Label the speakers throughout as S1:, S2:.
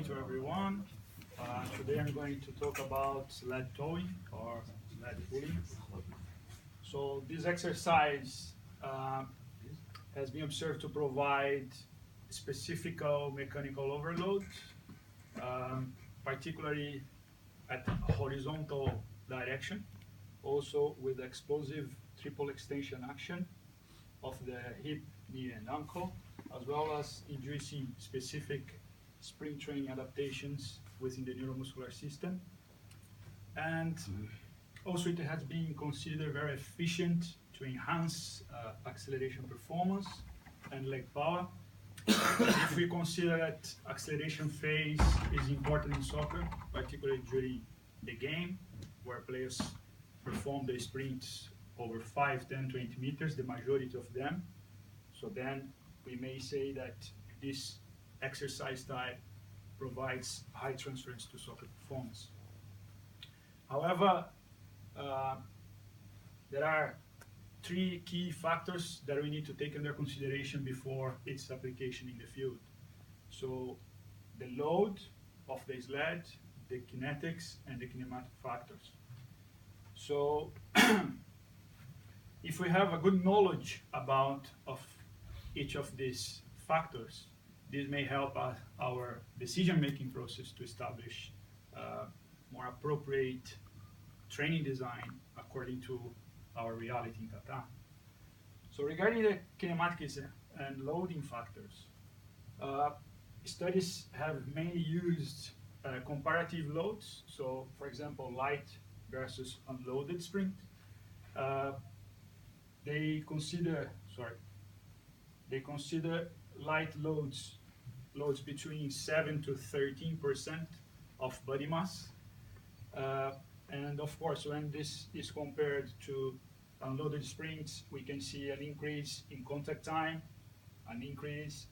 S1: morning to everyone. Today I'm going to talk about sled towing or sled pulling. So this exercise has been observed to provide specific mechanical overload, particularly at horizontal direction, also with explosive triple extension action of the hip, knee, and ankle, as well as inducing specific spring training adaptations within the neuromuscular system. And also it has been considered very efficient to enhance acceleration performance and leg power. If we consider that acceleration phase is important in soccer, particularly during the game, where players perform the sprints over 5, 10, 20 meters, the majority of them. So then we may say that this exercise type provides high transference to soccer performance. However, there are three key factors that we need to take under consideration before its application in the field. So the load of the sled, the kinetics, and the kinematic factors. So if we have a good knowledge of each of these factors, this may help our decision-making process to establish more appropriate training design according to our reality in Qatar. So regarding the kinematics and loading factors, studies have mainly used comparative loads. So for example, light versus unloaded sprint. They consider light loads between 7 to 13% of body mass. And of course, when this is compared to unloaded sprints, we can see an increase in contact time, a decrease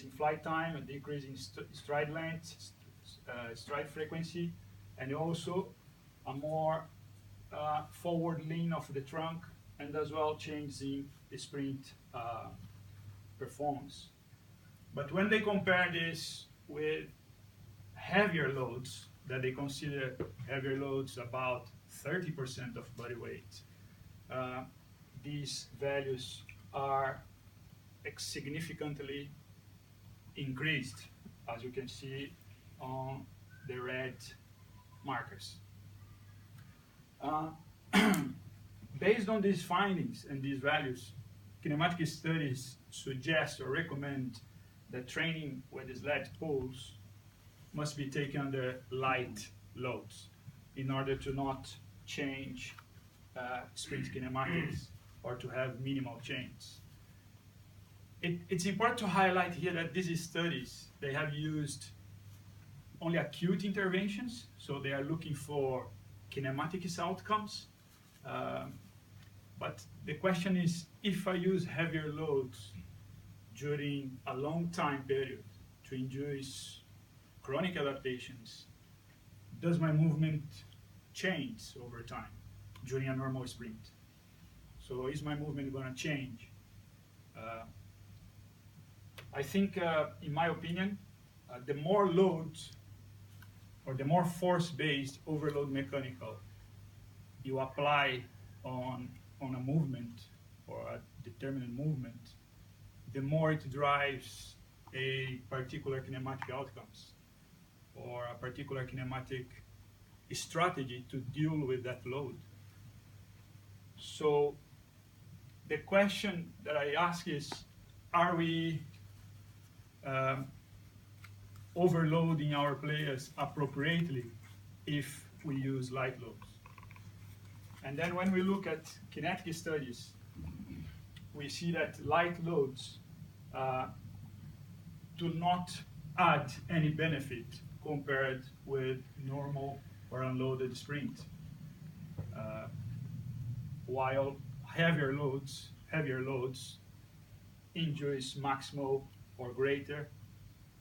S1: in flight time, a decrease in stride length, stride frequency, and also a more forward lean of the trunk, and as well changing the sprint performance. But when they compare this with heavier loads, that they consider heavier loads about 30% of body weight, these values are significantly increased, as you can see on the red markers. Based on these findings and these values, kinematic studies suggest or recommend that training with the sled pulls must be taken under light loads in order to not change sprint kinematics or to have minimal change. It's important to highlight here that these studies, they have used only acute interventions, so they are looking for kinematics outcomes. But the question is, if I use heavier loads during a long time period to induce chronic adaptations, does my movement change over time during a normal sprint? So is my movement going to change? I think, in my opinion, the more load or the more force-based overload mechanical you apply on a movement or a determined movement, the more it drives a particular kinematic outcomes or a particular kinematic strategy to deal with that load. So the question that I ask is, are we overloading our players appropriately if we use light loads? And then when we look at kinetic studies, we see that light loads do not add any benefit compared with normal or unloaded sprint, while heavier loads induce maximal or greater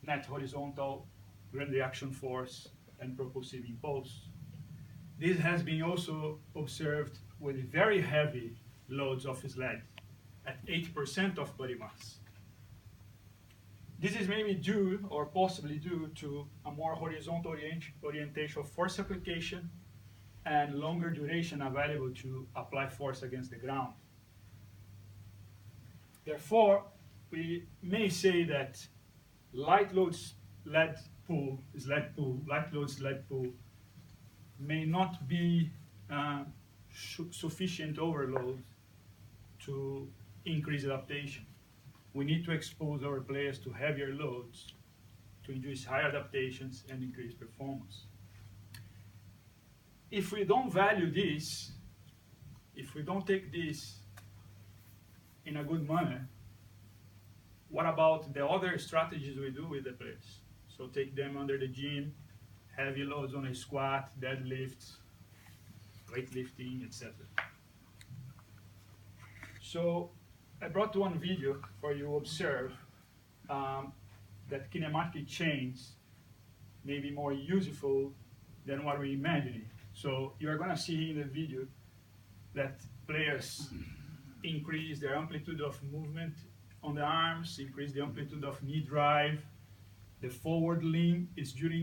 S1: net horizontal grand reaction force and propulsive impulse. This has been also observed with very heavy loads of sled at 8% of body mass. This is maybe due, or possibly due, to a more horizontal orientation of force application and longer duration available to apply force against the ground. Therefore, we may say that light load sled pull may not be sufficient overload to increase adaptation. We need to expose our players to heavier loads to induce higher adaptations and increase performance. If we don't value this, if we don't take this in a good manner, what about the other strategies we do with the players? So take them under the gym, heavy loads on a squat, deadlift, weightlifting, etc. So I brought one video for you to observe that kinematic change may be more useful than what we imagined. So you're going to see in the video that players increase their amplitude of movement on the arms, increase the amplitude of knee drive. The forward lean is during